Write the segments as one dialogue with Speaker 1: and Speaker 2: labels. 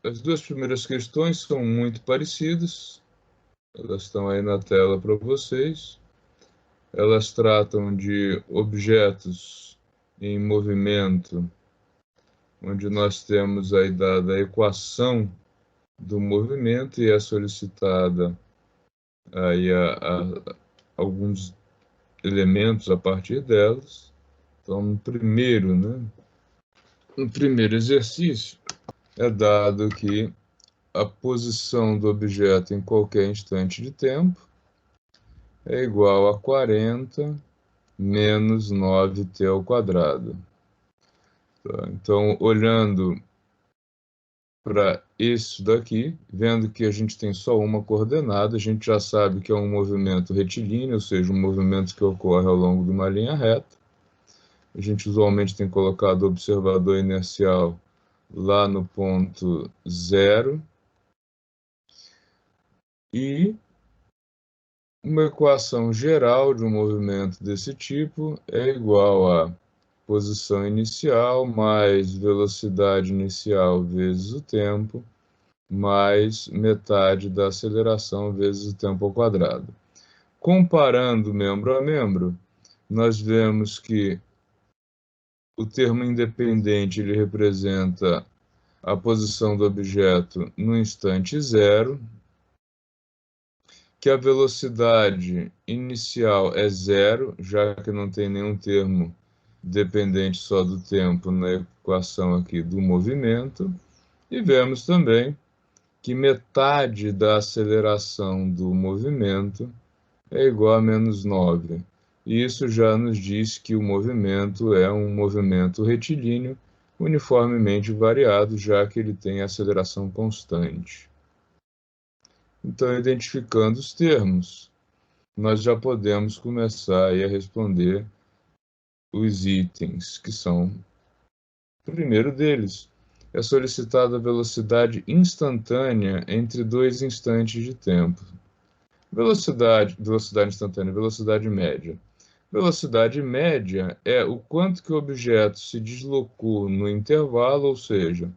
Speaker 1: As duas primeiras questões são muito parecidas, elas estão aí na tela para vocês. Elas tratam de objetos em movimento, onde nós temos aí dada a equação do movimento e é solicitada aí alguns elementos a partir delas. Então, no primeiro exercício, é dado que a posição do objeto em qualquer instante de tempo é igual a 40 menos 9t ao quadrado. Tá? Então, olhando para isso daqui, vendo que a gente tem só uma coordenada, a gente já sabe que é um movimento retilíneo, ou seja, um movimento que ocorre ao longo de uma linha reta. A gente usualmente tem colocado o observador inercial lá no ponto 0. E uma equação geral de um movimento desse tipo é igual a posição inicial mais velocidade inicial vezes o tempo, mais metade da aceleração vezes o tempo ao quadrado. Comparando membro a membro, nós vemos que o termo independente ele representa a posição do objeto no instante zero, que a velocidade inicial é zero, já que não tem nenhum termo dependente só do tempo na equação aqui do movimento, e vemos também que metade da aceleração do movimento é igual a menos 9. E isso já nos diz que o movimento é um movimento retilíneo uniformemente variado, já que ele tem aceleração constante. Então, identificando os termos, nós já podemos começar aí a responder os itens, que são, o primeiro deles, é solicitada a velocidade instantânea entre dois instantes de tempo. Velocidade instantânea, velocidade média. Velocidade média é o quanto que o objeto se deslocou no intervalo, ou seja,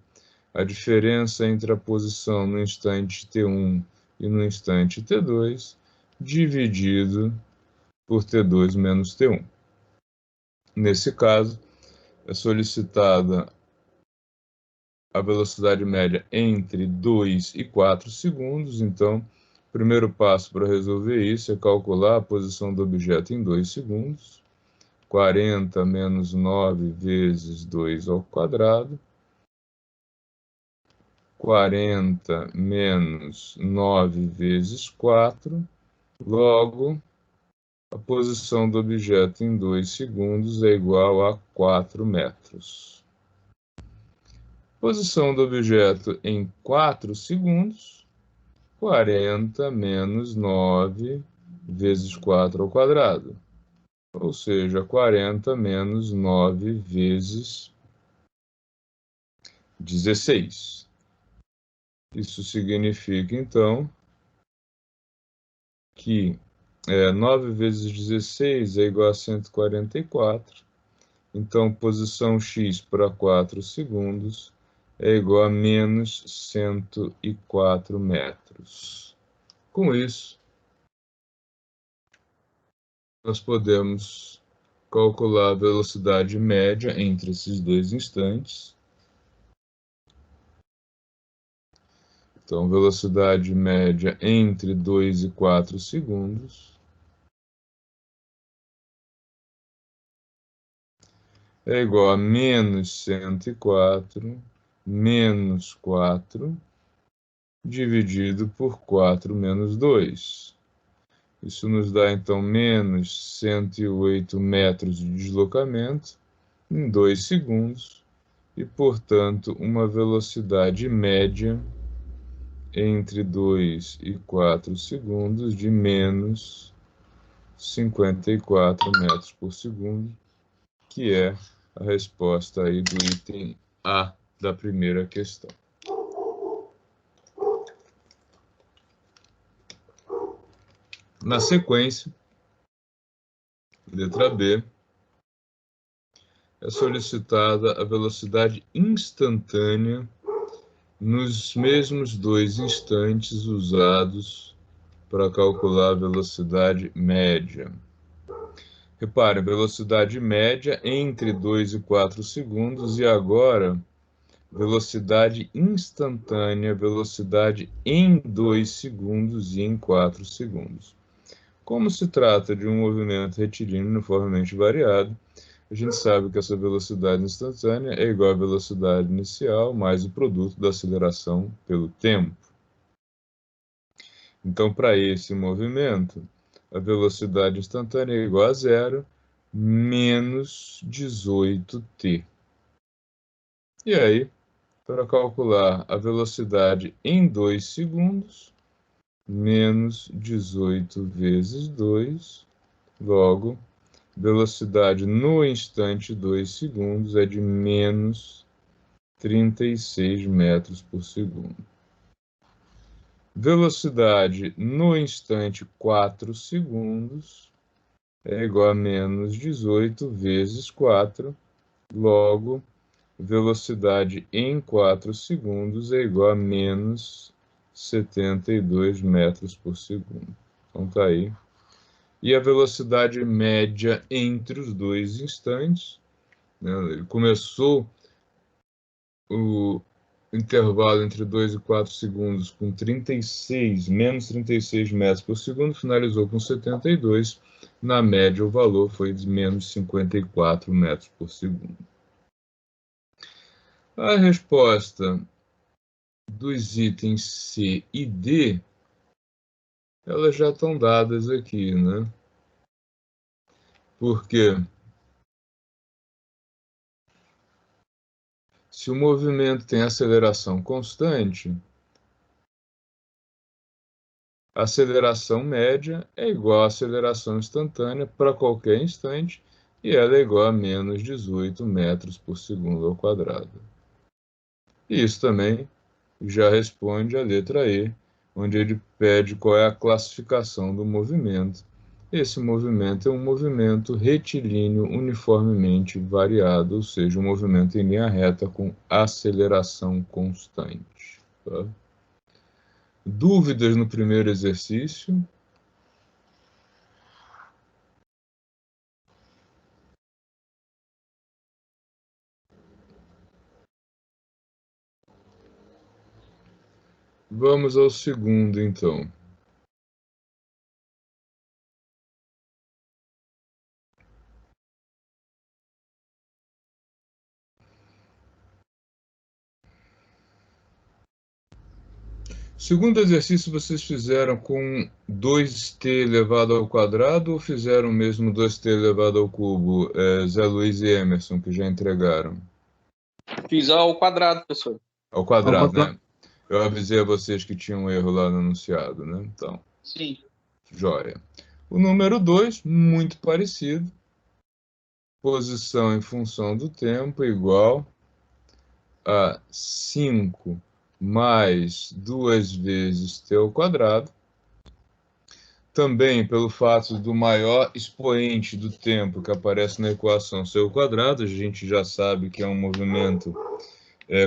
Speaker 1: a diferença entre a posição no instante t1 e no instante t2, dividido por t2 menos t1. Nesse caso, é solicitada a velocidade média entre 2 e 4 segundos. Então, o primeiro passo para resolver isso é calcular a posição do objeto em 2 segundos. 40 menos 9 vezes 2 ao quadrado. 40 menos 9 vezes 4. Logo, a posição do objeto em 2 segundos é igual a 4 metros. Posição do objeto em 4 segundos, 40 menos 9 vezes 4 ao quadrado. Ou seja, 40 menos 9 vezes 16. Isso significa, então, que 9 vezes 16 é igual a 144. Então, posição x para 4 segundos é igual a menos 104 metros. Com isso, nós podemos calcular a velocidade média entre esses dois instantes. Então, velocidade média entre 2 e 4 segundos é igual a menos 104 menos 4 dividido por 4 menos 2. Isso nos dá, então, menos 108 metros de deslocamento em 2 segundos e, portanto, uma velocidade média entre 2 e 4 segundos de menos 54 metros por segundo, que é a resposta aí do item A da primeira questão. Na sequência, letra B, é solicitada a velocidade instantânea nos mesmos 2 instantes usados para calcular a velocidade média. Repare, velocidade média entre 2 e 4 segundos, e agora velocidade instantânea, velocidade em 2 segundos e em 4 segundos. Como se trata de um movimento retilíneo uniformemente variado, a gente sabe que essa velocidade instantânea é igual à velocidade inicial mais o produto da aceleração pelo tempo. Então, para esse movimento, a velocidade instantânea é igual a zero menos 18t. E aí, para calcular a velocidade em 2 segundos, menos 18 vezes 2, logo, velocidade no instante 2 segundos é de menos 36 metros por segundo. Velocidade no instante 4 segundos é igual a menos 18 vezes 4, logo, velocidade em 4 segundos é igual a menos 72 metros por segundo. Então tá aí. E a velocidade média entre os 2 instantes, né, ele começou o intervalo entre 2 e 4 segundos com menos 36 metros por segundo, finalizou com 72. Na média, o valor foi de menos 54 metros por segundo. A resposta dos itens C e D, elas já estão dadas aqui, né? Porque se o movimento tem aceleração constante, a aceleração média é igual à aceleração instantânea para qualquer instante, e ela é igual a menos 18 metros por segundo ao quadrado. E isso também já responde a letra E, onde ele pede qual é a classificação do movimento. Esse movimento é um movimento retilíneo uniformemente variado, ou seja, um movimento em linha reta com aceleração constante. Tá? Dúvidas no primeiro exercício? Vamos ao segundo, então. Segundo exercício, vocês fizeram com 2t elevado ao quadrado ou fizeram mesmo 2t elevado ao cubo? Zé Luiz e Emerson, que já entregaram.
Speaker 2: Fiz ao quadrado, professor.
Speaker 1: Ao quadrado, né? Eu avisei a vocês que tinha um erro lá no enunciado, né? Então,
Speaker 2: sim.
Speaker 1: Joia. O número 2, muito parecido. Posição em função do tempo igual a 5 mais 2 vezes t ao quadrado. Também pelo fato do maior expoente do tempo que aparece na equação ser o quadrado, a gente já sabe que é um movimento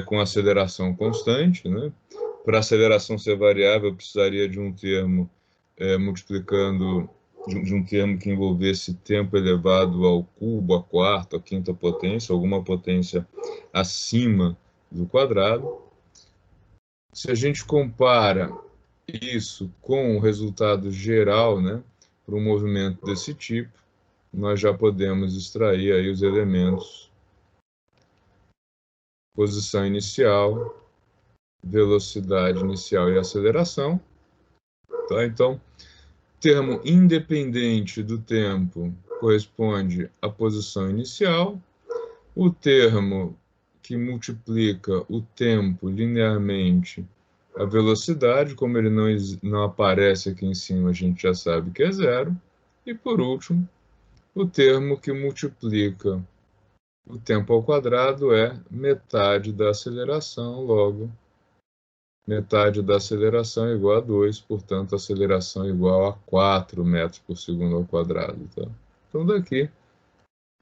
Speaker 1: com aceleração constante, né? Para a aceleração ser variável, eu precisaria de um termo multiplicando, de um termo que envolvesse tempo elevado ao cubo, à quarta, à quinta potência, alguma potência acima do quadrado. Se a gente compara isso com o resultado geral, né, para um movimento desse tipo, nós já podemos extrair aí os elementos: posição inicial, velocidade inicial e aceleração. Tá? Então, termo independente do tempo corresponde à posição inicial. O termo que multiplica o tempo linearmente a velocidade, como ele não aparece aqui em cima, a gente já sabe que é zero. E, por último, o termo que multiplica o tempo ao quadrado é metade da aceleração, logo, metade da aceleração é igual a 2, portanto, a aceleração é igual a 4 metros por segundo ao quadrado. Tá? Então, daqui,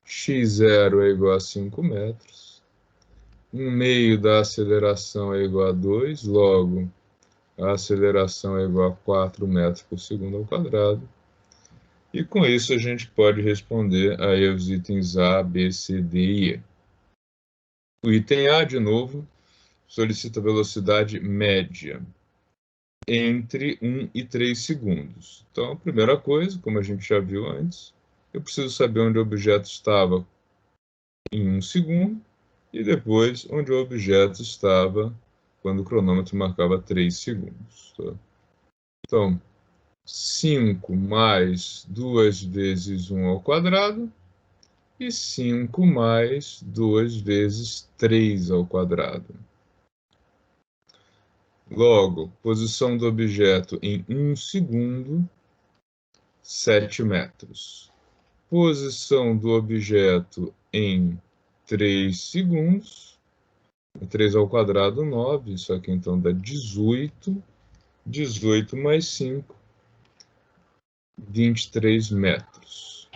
Speaker 1: x0 é igual a 5 metros, 1/2 da aceleração é igual a 2, logo a aceleração é igual a 4 metros por segundo ao quadrado. E com isso a gente pode responder aí os itens A, B, C, D e E. O item A, de novo, solicita velocidade média entre 1 e 3 segundos. Então, a primeira coisa, como a gente já viu antes, eu preciso saber onde o objeto estava em 1 segundo e depois onde o objeto estava quando o cronômetro marcava 3 segundos. Tá? Então, 5 mais 2 vezes 1 ao quadrado e 5 mais 2 vezes 3 ao quadrado. Logo, posição do objeto em 1 segundo, 7 metros. Posição do objeto em 3 segundos, 3 ao quadrado, 9, isso aqui então dá 18, 18 mais 5, 23 metros.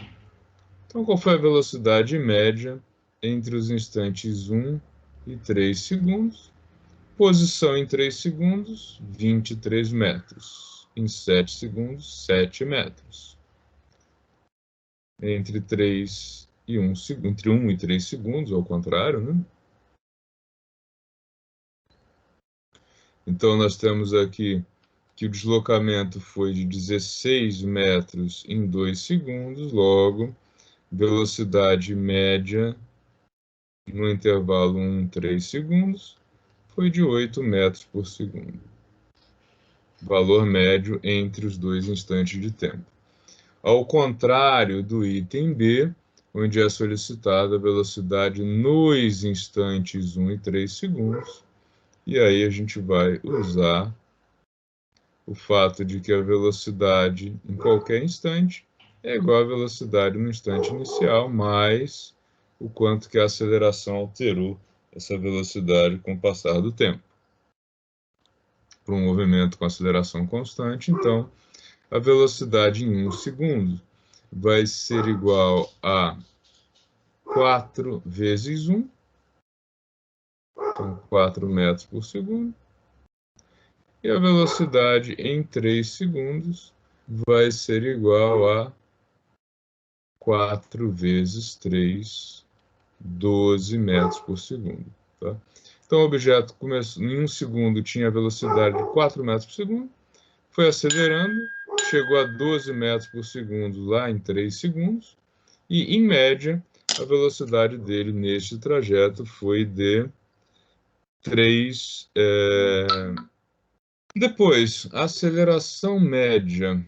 Speaker 1: Então, qual foi a velocidade média entre os instantes 1 e 3 segundos? Posição em 3 segundos, 23 metros. Em 7 segundos, 7 metros. Entre 3 e 1 segundo, entre 1 e 3 segundos, ao contrário, né? Então, nós temos aqui que o deslocamento foi de 16 metros em 2 segundos, logo, velocidade média no intervalo 1, 3 segundos, foi de 8 metros por segundo. Valor médio entre os dois instantes de tempo. Ao contrário do item B, onde é solicitada a velocidade nos instantes 1 e 3 segundos, e aí a gente vai usar o fato de que a velocidade em qualquer instante é igual à velocidade no instante inicial, mais o quanto que a aceleração alterou essa velocidade com o passar do tempo. Para um movimento com aceleração constante, então, a velocidade em 1 segundo vai ser igual a 4 vezes 1, então 4 metros por segundo, e a velocidade em 3 segundos vai ser igual a 4 vezes 3, 12 metros por segundo. Tá? Então, o objeto começou, em 1 segundo tinha a velocidade de 4 metros por segundo, foi acelerando, chegou a 12 metros por segundo lá em 3 segundos, e, em média, a velocidade dele neste trajeto foi de 3. Depois, a aceleração média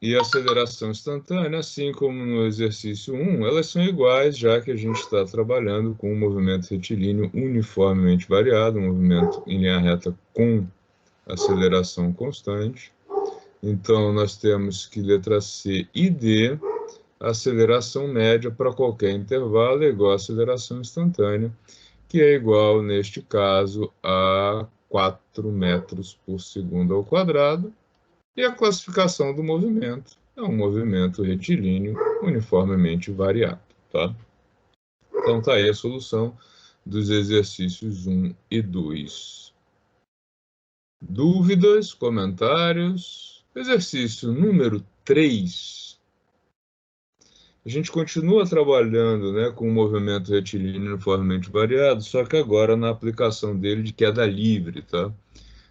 Speaker 1: e a aceleração instantânea, assim como no exercício 1, elas são iguais, já que a gente está trabalhando com um movimento retilíneo uniformemente variado, um movimento em linha reta com aceleração constante. Então, nós temos que letra C e D, a aceleração média para qualquer intervalo é igual à aceleração instantânea, que é igual, neste caso, a 4 metros por segundo ao quadrado. E a classificação do movimento é um movimento retilíneo uniformemente variado. Tá? Então, está aí a solução dos exercícios 1 e 2. Dúvidas, comentários? Exercício número 3. A gente continua trabalhando, né, com o movimento retilíneo uniformemente variado, só que agora na aplicação dele de queda livre. Tá?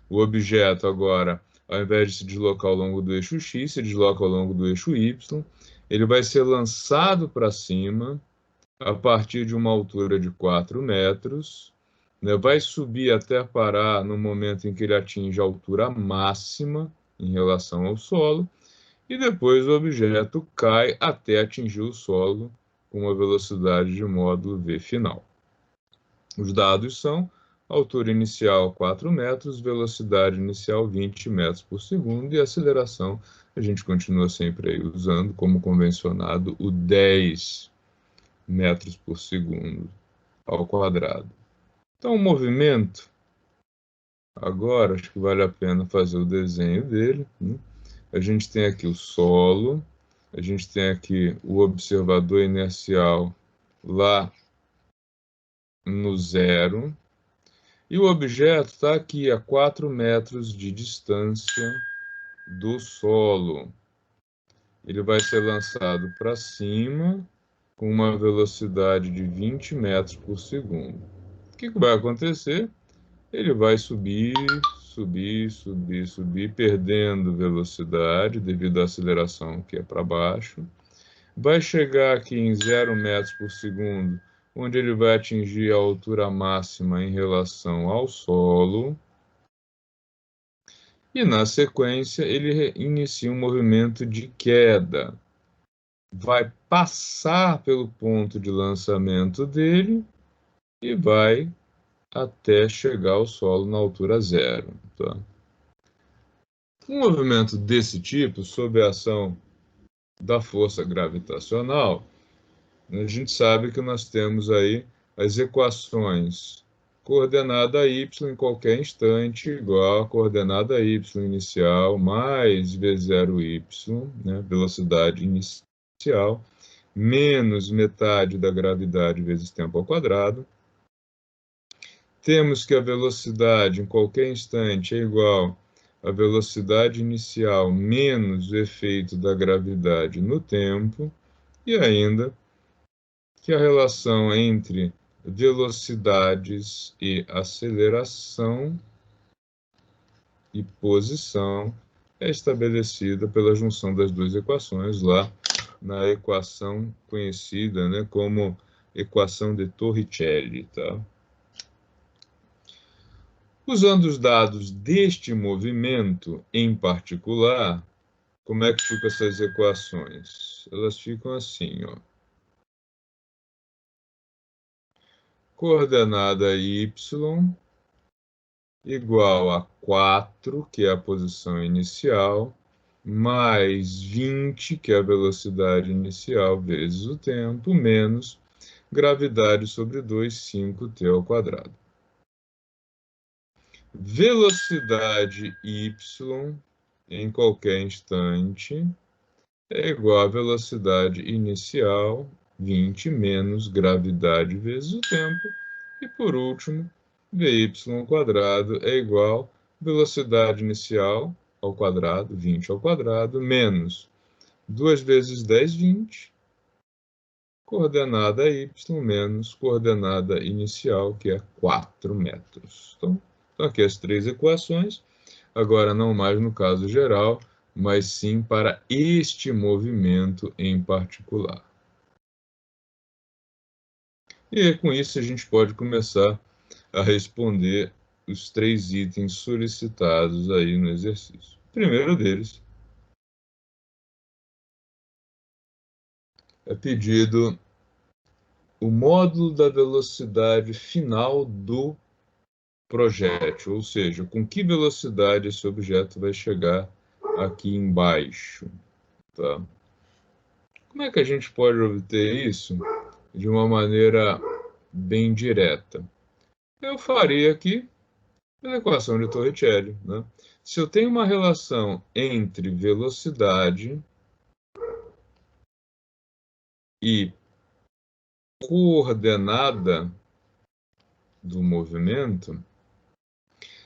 Speaker 1: O objeto agora, ao invés de se deslocar ao longo do eixo X, se desloca ao longo do eixo Y. Ele vai ser lançado para cima a partir de uma altura de 4 metros, né? Vai subir até parar no momento em que ele atinge a altura máxima em relação ao solo, e depois o objeto cai até atingir o solo com uma velocidade de módulo v final. Os dados são altura inicial 4 metros, velocidade inicial 20 metros por segundo e aceleração a gente continua sempre aí usando como convencionado o 10 metros por segundo ao quadrado. Então o movimento, agora acho que vale a pena fazer o desenho dele, né? A gente tem aqui o solo, a gente tem aqui o observador inercial lá no zero, e o objeto está aqui a 4 metros de distância do solo. Ele vai ser lançado para cima com uma velocidade de 20 metros por segundo. O que vai acontecer? Ele vai subir, subir, subir, subir, perdendo velocidade devido à aceleração que é para baixo. Vai chegar aqui em 0 metros por segundo, onde ele vai atingir a altura máxima em relação ao solo. E na sequência, ele inicia um movimento de queda. Vai passar pelo ponto de lançamento dele e vai até chegar ao solo na altura zero. Tá? Um movimento desse tipo, sob a ação da força gravitacional, a gente sabe que nós temos aí as equações coordenada y em qualquer instante igual a coordenada y inicial mais v0y, né, velocidade inicial, menos metade da gravidade vezes tempo ao quadrado. Temos que a velocidade em qualquer instante é igual à velocidade inicial menos o efeito da gravidade no tempo, e ainda que a relação entre velocidades e aceleração e posição é estabelecida pela junção das duas equações lá na equação conhecida, né, como equação de Torricelli, tá? Usando os dados deste movimento em particular, como é que ficam essas equações? Elas ficam assim, ó. Coordenada y igual a 4, que é a posição inicial, mais 20, que é a velocidade inicial, vezes o tempo, menos gravidade sobre 2, 5t ao quadrado. Velocidade y em qualquer instante é igual à velocidade inicial, 20, menos gravidade vezes o tempo. E, por último, vy ao quadrado é igual a velocidade inicial ao quadrado, 20 ao quadrado, menos 2 vezes 10, 20, coordenada y menos coordenada inicial, que é 4 metros. Então, aqui as três equações, agora não mais no caso geral, mas sim para este movimento em particular. E com isso a gente pode começar a responder os 3 itens solicitados aí no exercício. O primeiro deles é pedido o módulo da velocidade final do projétil, ou seja, com que velocidade esse objeto vai chegar aqui embaixo. Tá? Como é que a gente pode obter isso de uma maneira bem direta? Eu faria aqui pela equação de Torricelli, né? Se eu tenho uma relação entre velocidade e coordenada do movimento,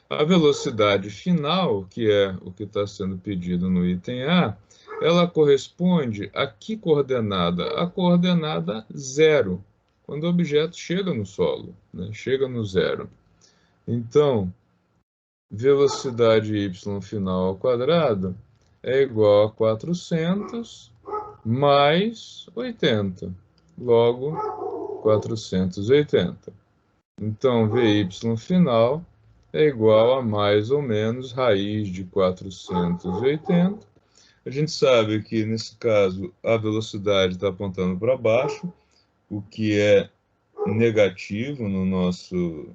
Speaker 1: a velocidade final, que é o que está sendo pedido no item A, ela corresponde a que coordenada? A coordenada zero, quando o objeto chega no solo, né? Chega no zero. Então, velocidade y final ao quadrado é igual a 400 mais 80, logo 480. Então, vy final é igual a mais ou menos raiz de 480. A gente sabe que, nesse caso, a velocidade está apontando para baixo, o que é negativo no nosso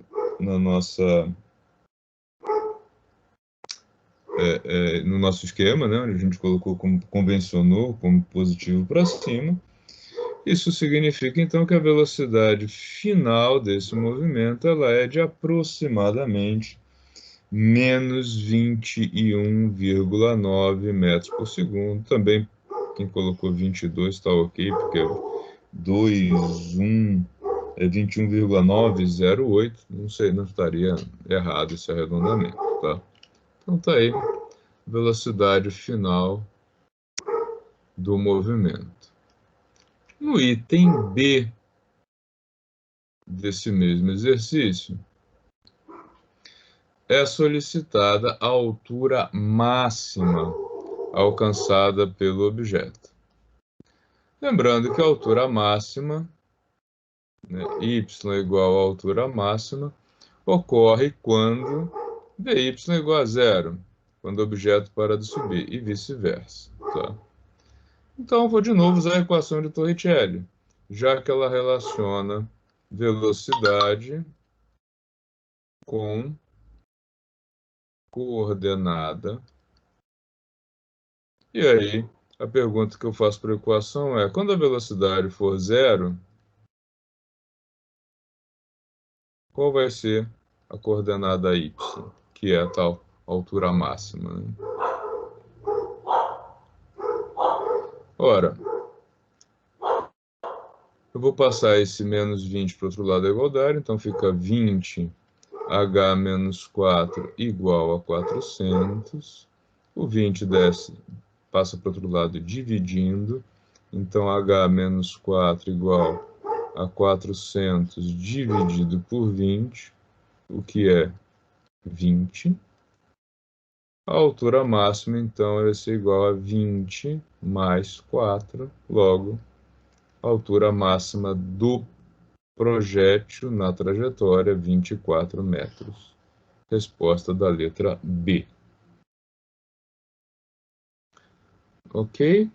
Speaker 1: esquema, né, onde a gente colocou como convencionou como positivo para cima. Isso significa, então, que a velocidade final desse movimento ela é de aproximadamente menos 21,9 metros por segundo. Também, quem colocou 22 está ok, porque 2, 1 é 21,908, não sei, não estaria errado esse arredondamento, tá? Então tá aí, velocidade final do movimento. No item B desse mesmo exercício, é solicitada a altura máxima alcançada pelo objeto. Lembrando que a altura máxima, né, y igual à altura máxima, ocorre quando dy é igual a zero, quando o objeto para de subir, e vice-versa. Tá? Então, vou de novo usar a equação de Torricelli, já que ela relaciona velocidade com coordenada. E aí, a pergunta que eu faço para a equação é: quando a velocidade for zero, qual vai ser a coordenada y, que é a tal altura máxima, né? Ora, eu vou passar esse menos 20 para o outro lado da igualdade, então fica 20h menos 4 igual a 400. O 20 desce, passa para o outro lado dividindo, então h menos 4 igual a 400 dividido por 20, o que é 20. A altura máxima, então, vai ser igual a 20 mais 4, logo, a altura máxima do projétil na trajetória, 24 metros. Resposta da letra B. Ok?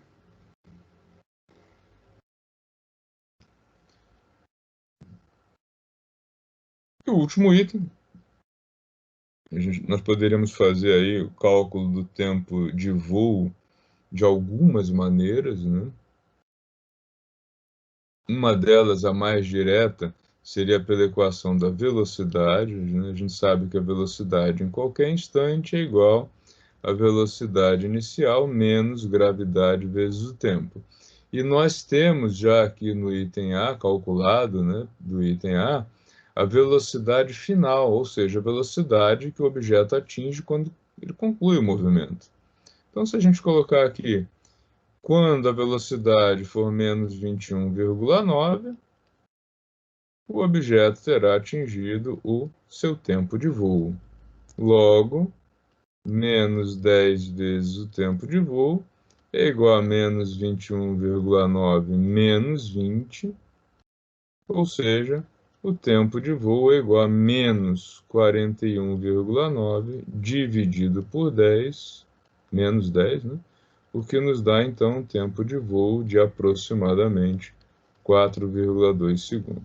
Speaker 1: E o último item, nós poderíamos fazer aí o cálculo do tempo de voo de algumas maneiras, né? Uma delas, a mais direta, seria pela equação da velocidade, né? A gente sabe que a velocidade em qualquer instante é igual à velocidade inicial menos gravidade vezes o tempo. E nós temos já aqui no item A, calculado, né, do item A velocidade final, ou seja, a velocidade que o objeto atinge quando ele conclui o movimento. Então, se a gente colocar aqui, quando a velocidade for menos 21,9, o objeto terá atingido o seu tempo de voo. Logo, menos 10 vezes o tempo de voo é igual a menos 21,9 menos 20, ou seja, o tempo de voo é igual a menos 41,9 dividido por 10, menos 10, né? O que nos dá, então, um tempo de voo de aproximadamente 4,2 segundos.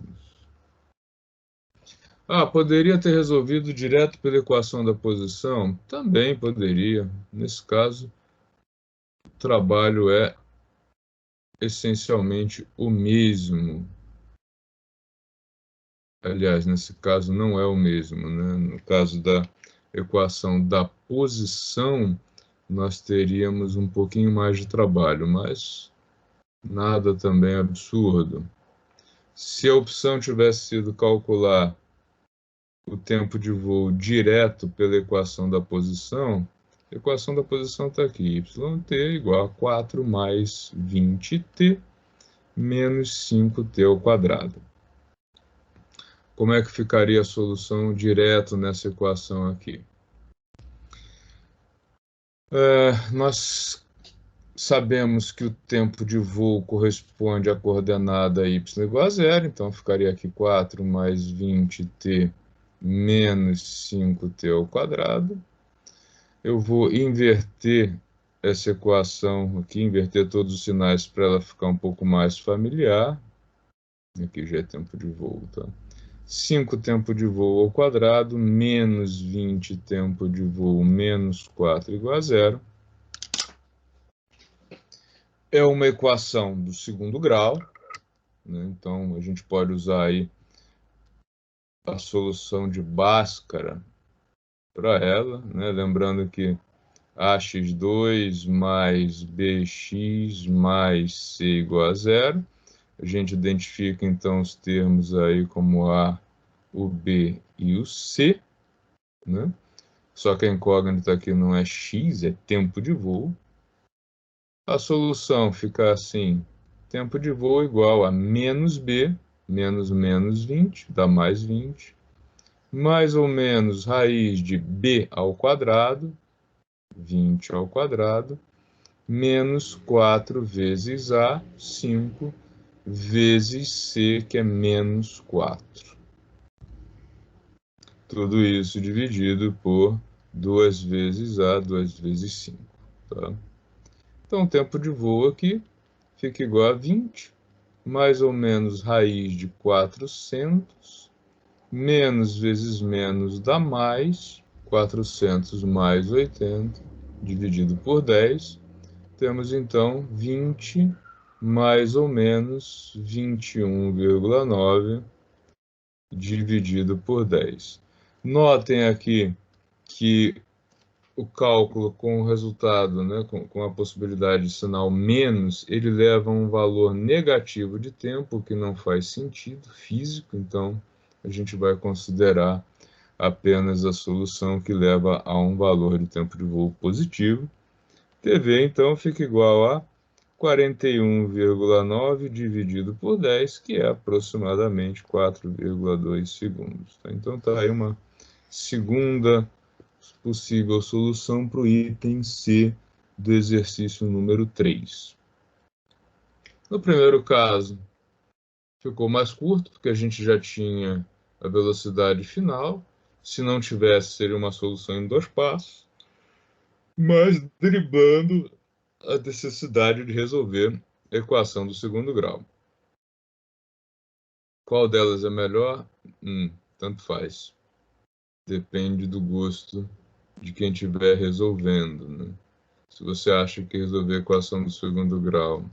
Speaker 1: Poderia ter resolvido direto pela equação da posição? Também poderia. Nesse caso, o trabalho é essencialmente o mesmo. Aliás, nesse caso não é o mesmo, né? No caso da equação da posição, nós teríamos um pouquinho mais de trabalho, mas nada também absurdo. Se a opção tivesse sido calcular o tempo de voo direto pela equação da posição, a equação da posição está aqui, yt igual a 4 mais 20t menos 5t ao quadrado. Como é que ficaria a solução direto nessa equação aqui? Nós sabemos que o tempo de voo corresponde à coordenada y igual a zero, então ficaria aqui 4 mais 20t menos 5t ao quadrado. Eu vou inverter essa equação aqui, inverter todos os sinais para ela ficar um pouco mais familiar. Aqui já é tempo de voo, tá? 5 tempo de voo ao quadrado, menos 20 tempo de voo, menos 4 igual a zero. É uma equação do segundo grau, né? Então, a gente pode usar aí a solução de Bhaskara para ela, né? Lembrando que ax2 mais bx mais c igual a zero. A gente identifica, então, os termos aí como A, o B e o C, né? Só que a incógnita aqui não é x, é tempo de voo. A solução fica assim, tempo de voo igual a menos b, menos menos 20, dá mais 20, mais ou menos raiz de b ao quadrado, 20 ao quadrado, menos 4 vezes a, 5, vezes c, que é menos 4. Tudo isso dividido por 2 vezes a, 2 vezes 5. Tá? Então, o tempo de voo aqui fica igual a 20, mais ou menos raiz de 400, menos vezes menos dá mais, 400 mais 80, dividido por 10. Temos, então, 20 mais ou menos 21,9 dividido por 10. Notem aqui que o cálculo com o resultado, né, com a possibilidade de sinal menos, ele leva a um valor negativo de tempo, que não faz sentido físico, então a gente vai considerar apenas a solução que leva a um valor de tempo de voo positivo. TV, então, fica igual a 41,9 dividido por 10, que é aproximadamente 4,2 segundos. Tá? Então, está aí uma segunda possível solução para o item C do exercício número 3. No primeiro caso, ficou mais curto, porque a gente já tinha a velocidade final. Se não tivesse, seria uma solução em 2 passos, mas driblando a necessidade de resolver a equação do segundo grau. Qual delas é melhor? Tanto faz. Depende do gosto de quem estiver resolvendo, né? Se você acha que resolver a equação do segundo grau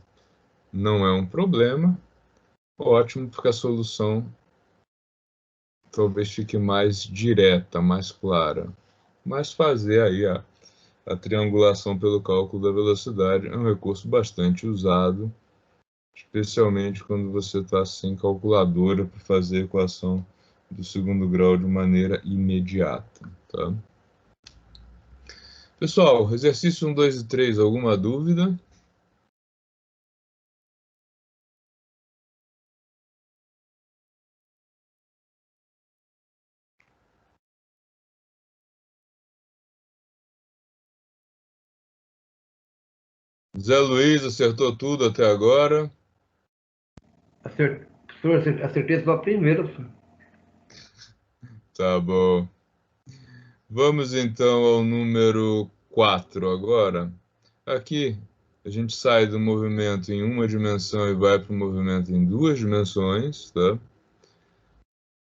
Speaker 1: não é um problema, ótimo, porque a solução talvez fique mais direta, mais clara. Mas fazer aí a triangulação pelo cálculo da velocidade é um recurso bastante usado, especialmente quando você está sem calculadora para fazer a equação do segundo grau de maneira imediata. Tá? Pessoal, exercício 1, 2 e 3, alguma dúvida? Zé Luiz acertou tudo até agora.
Speaker 3: Professor, acertei só a primeira, professor.
Speaker 1: Tá bom. Vamos então ao número 4 agora. Aqui a gente sai do movimento em uma dimensão e vai para o movimento em 2 dimensões, tá?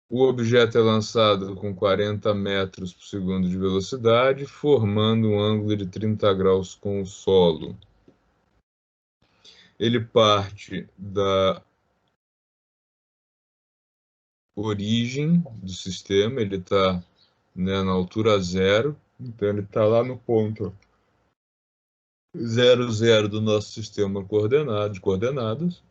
Speaker 1: O objeto é lançado com 40 metros por segundo de velocidade, formando um ângulo de 30 graus com o solo. Ele parte da origem do sistema, ele está, né, na altura zero, então ele está lá no ponto 0, 0 do nosso sistema de coordenadas.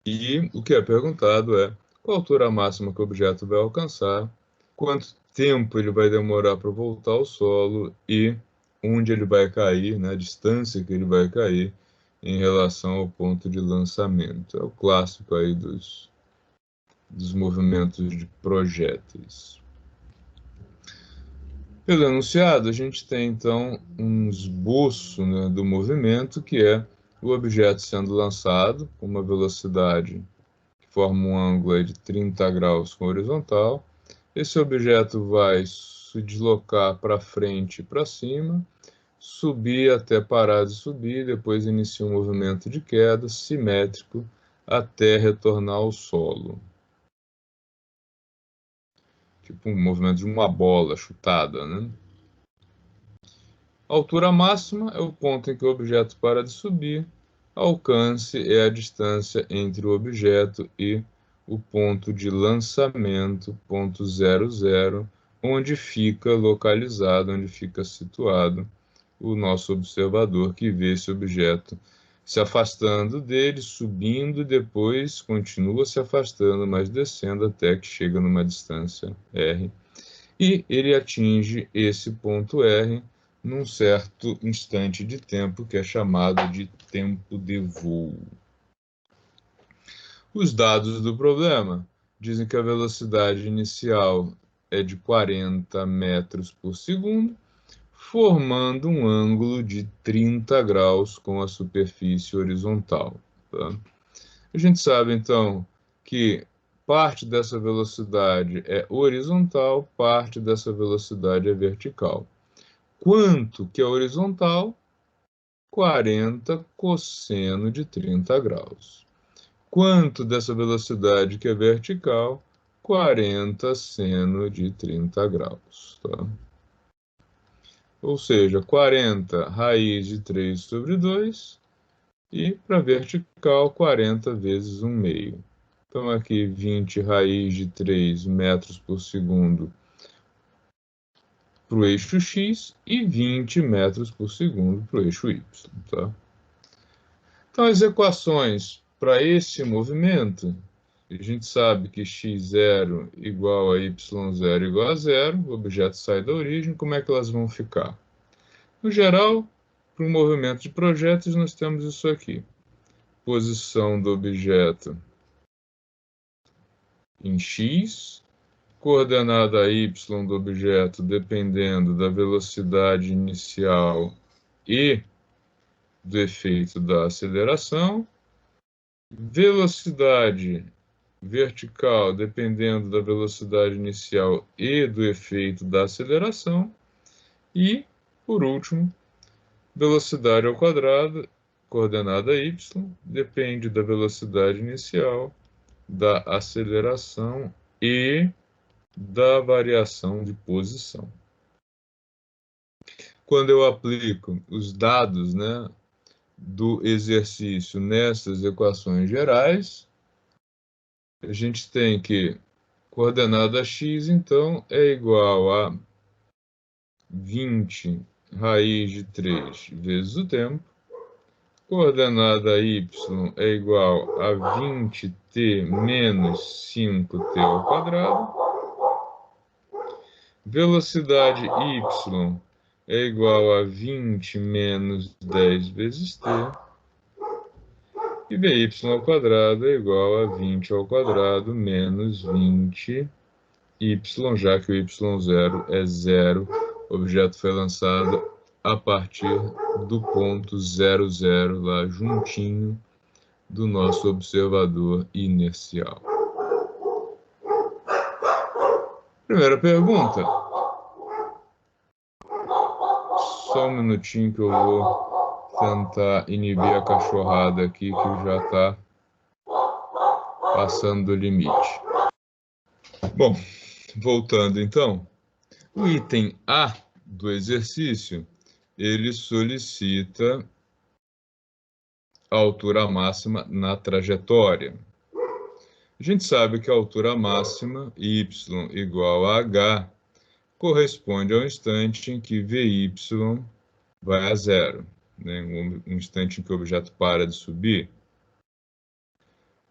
Speaker 1: E o que é perguntado é qual a altura máxima que o objeto vai alcançar, quanto tempo ele vai demorar para voltar ao solo e onde ele vai cair, né, a distância que ele vai cair em relação ao ponto de lançamento. É o clássico aí dos movimentos de projéteis. Pelo enunciado, a gente tem, então, um esboço, né, do movimento, que é o objeto sendo lançado com uma velocidade que forma um ângulo de 30 graus com a horizontal. Esse objeto vai se deslocar para frente e para cima, subir até parar de subir, depois inicia um movimento de queda simétrico até retornar ao solo. Tipo um movimento de uma bola chutada, né? A altura máxima é o ponto em que o objeto para de subir. Alcance é a distância entre o objeto e o ponto de lançamento, ponto 00, onde fica localizado, onde fica situado o nosso observador que vê esse objeto se afastando dele, subindo, e depois continua se afastando, mas descendo até que chega numa distância r. E ele atinge esse ponto R num certo instante de tempo, que é chamado de tempo de voo. Os dados do problema dizem que a velocidade inicial é de 40 metros por segundo, formando um ângulo de 30 graus com a superfície horizontal. Tá? A gente sabe, então, que parte dessa velocidade é horizontal, parte dessa velocidade é vertical. Quanto que é horizontal? 40 cosseno de 30 graus. Quanto dessa velocidade que é vertical? 40 seno de 30 graus. Tá? Ou seja, 40 raiz de 3 sobre 2, e para vertical, 40 vezes 1 meio. Então, aqui 20 raiz de 3 metros por segundo para o eixo x e 20 metros por segundo para o eixo y. Tá? Então, as equações para esse movimento, a gente sabe que x0 igual a y0 igual a 0, o objeto sai da origem, como é que elas vão ficar? No geral, para o movimento de projéteis, nós temos isso aqui. Posição do objeto em x, coordenada y do objeto dependendo da velocidade inicial e do efeito da aceleração, velocidade vertical dependendo da velocidade inicial e do efeito da aceleração, e, por último, velocidade ao quadrado, coordenada y, depende da velocidade inicial, da aceleração e da variação de posição. Quando eu aplico os dados, né, do exercício nessas equações gerais, a gente tem que coordenada x, então, é igual a 20 raiz de 3 vezes o tempo. Coordenada y é igual a 20t menos 5t ao quadrado. Velocidade y é igual a 20 menos 10 vezes t. E vy ao quadrado é igual a 20 ao quadrado menos 20y, já que o y0 é 0. O objeto foi lançado a partir do ponto 0, 0, lá juntinho do nosso observador inercial. Primeira pergunta. Só um minutinho que eu vou tentar inibir a cachorrada aqui, que já está passando do limite. Bom, voltando então. O item A do exercício, ele solicita a altura máxima na trajetória. A gente sabe que a altura máxima, y igual a h, corresponde ao instante em que vy vai a zero, né? Um instante em que o objeto para de subir.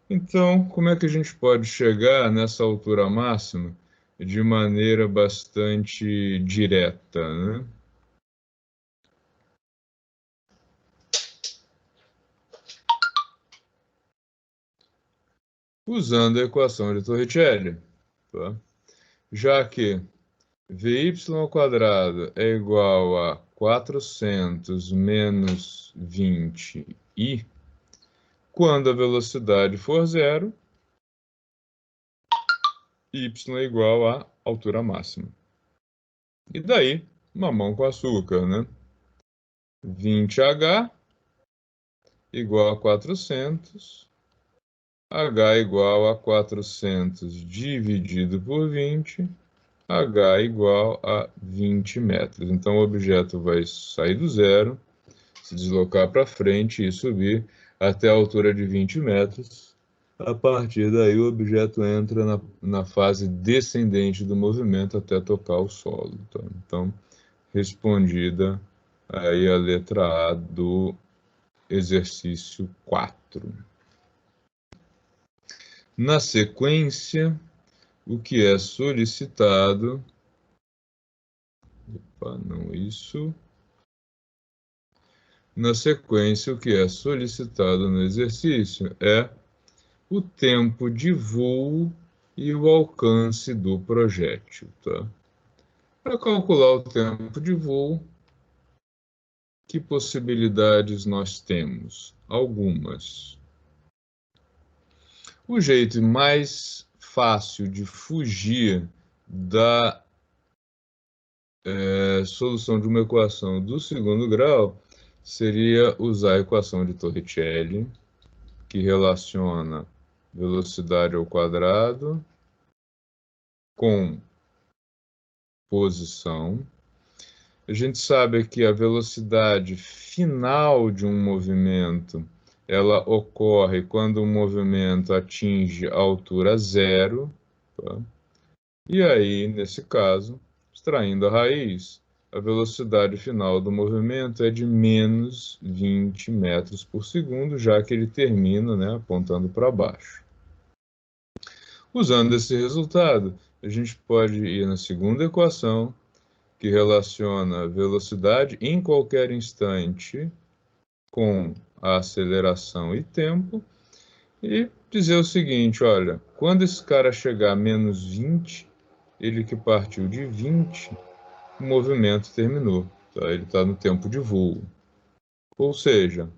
Speaker 1: Então, como é que a gente pode chegar nessa altura máxima de maneira bastante direta, né? Usando a equação de Torricelli, tá? Já que vy ao quadrado é igual a 400 menos 20i, quando a velocidade for zero, y é igual à altura máxima. E daí, mamão com açúcar, né? 20h igual a 400, h igual a 400 dividido por 20, h igual a 20 metros. Então, o objeto vai sair do zero, se deslocar para frente e subir até a altura de 20 metros. A partir daí, o objeto entra na fase descendente do movimento até tocar o solo. Tá? Então, respondida aí a letra A do exercício 4. Na sequência, o que é solicitado... Opa, não isso. Na sequência, o que é solicitado no exercício é o tempo de voo e o alcance do projétil, tá? Para calcular o tempo de voo, que possibilidades nós temos? Algumas. O jeito mais fácil de fugir da solução de uma equação do segundo grau seria usar a equação de Torricelli, que relaciona velocidade ao quadrado com posição. A gente sabe que a velocidade final de um movimento, ela ocorre quando o movimento atinge a altura zero, tá? E aí, nesse caso, extraindo a raiz, a velocidade final do movimento é de menos 20 metros por segundo, já que ele termina, né, apontando para baixo. Usando esse resultado, a gente pode ir na segunda equação, que relaciona a velocidade em qualquer instante com a aceleração e tempo, e dizer o seguinte, olha, quando esse cara chegar a menos 20, ele que partiu de 20, o movimento terminou, tá? Ele está no tempo de voo. Ou seja,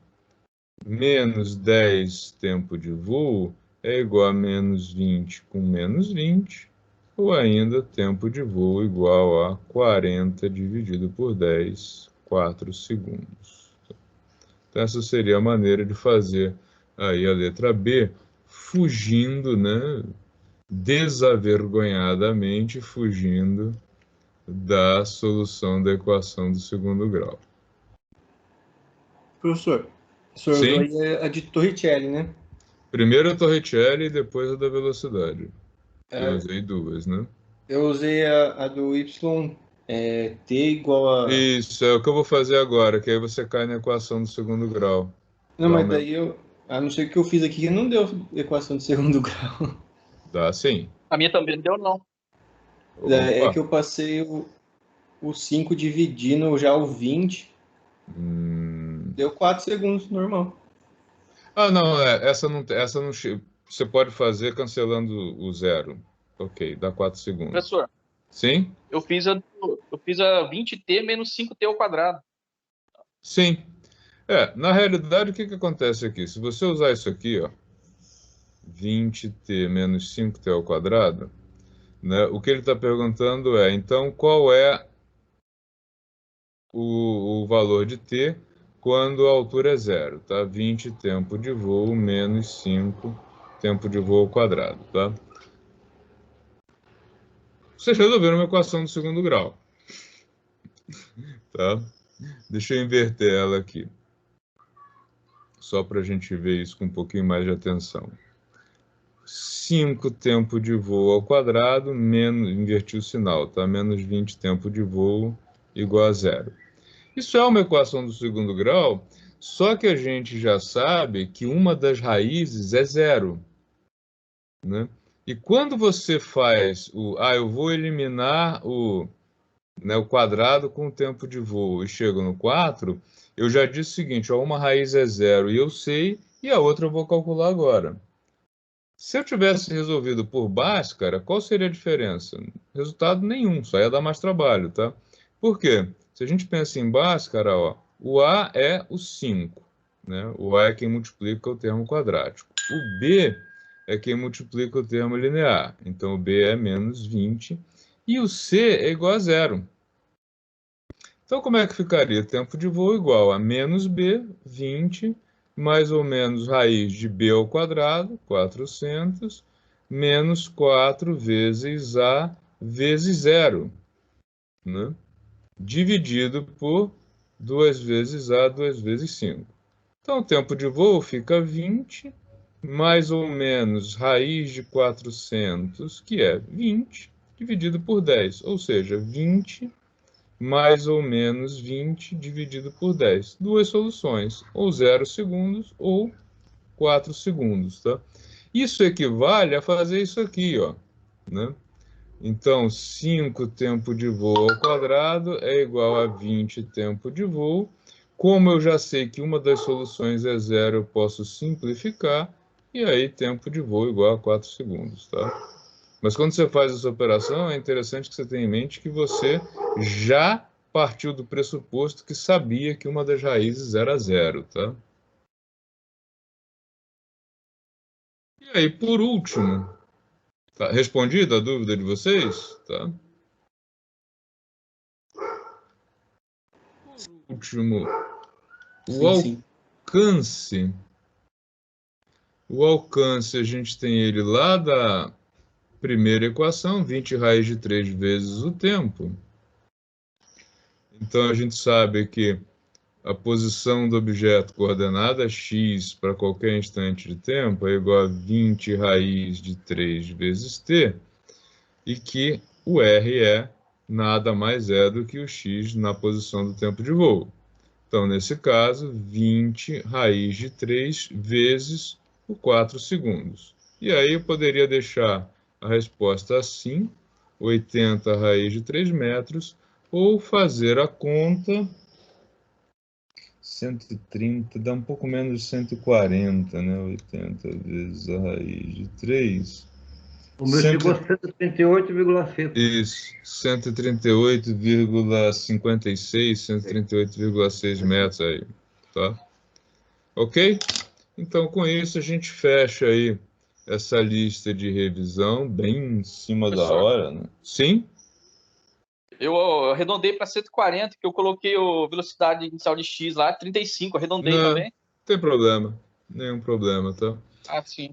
Speaker 1: menos 10 tempo de voo é igual a menos 20 com menos 20, ou ainda tempo de voo igual a 40 dividido por 10, 4 segundos. Então, essa seria a maneira de fazer aí a letra B, fugindo, né, desavergonhadamente fugindo da solução da equação do segundo grau.
Speaker 4: Professor, o senhor usou
Speaker 1: Sim?
Speaker 4: aí a de Torricelli, né?
Speaker 1: Primeiro a Torricelli e depois a da velocidade. Eu
Speaker 4: É,
Speaker 1: usei duas, né?
Speaker 4: eu usei a do Y T igual a...
Speaker 1: Isso, é o que eu vou fazer agora, que aí você cai na equação do segundo grau.
Speaker 4: Não, mas daí eu... A não ser que eu fiz aqui, que não deu equação de segundo grau.
Speaker 1: Dá sim.
Speaker 2: A minha também não deu, não.
Speaker 4: É
Speaker 1: Opa.
Speaker 4: que eu passei o 5 dividindo já o 20. Deu 4 segundos, normal.
Speaker 1: Ah, não, essa não, você pode fazer cancelando o zero. Ok, dá 4 segundos.
Speaker 2: Professor,
Speaker 1: Sim?
Speaker 2: eu fiz a 20t menos 5t ao quadrado.
Speaker 1: Sim. Na realidade, o que acontece aqui? Se você usar isso aqui, ó, 20t menos 5t ao quadrado, né, o que ele está perguntando é, então, qual é o valor de t quando a altura é zero, tá? 20 tempo de voo menos 5 tempo de voo ao quadrado, tá? Vocês resolveram uma equação do segundo grau, tá? Deixa eu inverter ela aqui, só para a gente ver isso com um pouquinho mais de atenção. 5 tempo de voo ao quadrado, menos, inverti o sinal, tá? Menos 20 tempo de voo igual a zero. Isso é uma equação do segundo grau, só que a gente já sabe que uma das raízes é zero, né? E quando você faz eu vou eliminar o quadrado com o tempo de voo e chego no 4, eu já disse o seguinte, ó, uma raiz é zero e eu sei, e a outra eu vou calcular agora. Se eu tivesse resolvido por Bhaskara, qual seria a diferença? Resultado nenhum, só ia dar mais trabalho, tá? Por quê? Se a gente pensa em Bhaskara, ó, o A é o 5, né? O A é quem multiplica o termo quadrático. O B é quem multiplica o termo linear. Então, o B é menos 20. E o C é igual a zero. Então, como é que ficaria? Tempo de voo igual a menos B, 20, mais ou menos raiz de b ao quadrado, 400, menos 4 vezes a vezes zero, né? Dividido por 2 vezes a, 2 vezes 5. Então, o tempo de voo fica 20, mais ou menos raiz de 400, que é 20, dividido por 10, ou seja, 20 mais ou menos 20 dividido por 10. Duas soluções, ou 0 segundos ou 4 segundos, tá? Isso equivale a fazer isso aqui, ó, né? Então, 5 tempo de voo ao quadrado é igual a 20 tempo de voo. Como eu já sei que uma das soluções é 0, eu posso simplificar, e aí tempo de voo igual a 4 segundos, tá? Mas quando você faz essa operação, é interessante que você tenha em mente que você já partiu do pressuposto que sabia que uma das raízes era 0, tá? E aí, por último, tá respondida a dúvida de vocês? Tá? Por último, o
Speaker 4: Sim.
Speaker 1: alcance. O alcance, a gente tem ele lá da primeira equação, 20 raiz de 3 vezes o tempo. Então, a gente sabe que a posição do objeto coordenada x para qualquer instante de tempo é igual a 20 raiz de 3 vezes t, e que o r é nada mais é do que o x na posição do tempo de voo. Então, nesse caso, 20 raiz de 3 vezes o 4 segundos. E aí eu poderia deixar a resposta assim, 80 raiz de 3 metros, ou fazer a conta, 130, dá um pouco menos de 140, né? 80 vezes a raiz de 3.
Speaker 3: O meu chegou a 138,6.
Speaker 1: Isso, 138,56, 138,6 metros aí, tá? Ok? Então, com isso, a gente fecha aí essa lista de revisão bem em cima da
Speaker 2: Professor,
Speaker 1: hora, né? Sim?
Speaker 2: eu arredondei para 140, que eu coloquei a velocidade inicial de x lá, 35, arredondei
Speaker 1: Não,
Speaker 2: também.
Speaker 1: tem problema, nenhum problema, tá?
Speaker 2: Ah, sim.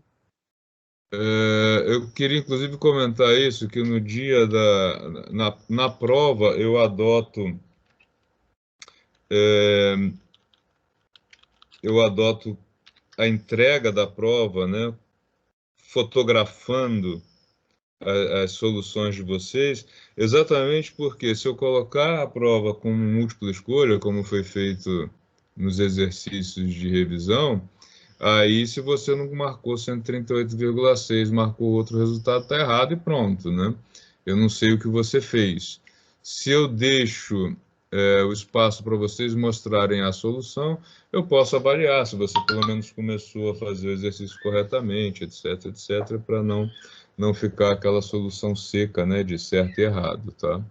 Speaker 1: Eu queria, inclusive, comentar isso, que no dia na prova, eu adoto a entrega da prova, né? Fotografando as soluções de vocês, exatamente porque se eu colocar a prova como múltipla escolha, como foi feito nos exercícios de revisão, aí se você não marcou 138,6, marcou outro resultado, está errado e pronto, né? Eu não sei o que você fez. Se eu deixo o espaço para vocês mostrarem a solução, eu posso avaliar se você pelo menos começou a fazer o exercício corretamente, etc, etc, para não ficar aquela solução seca, né, de certo e errado, tá?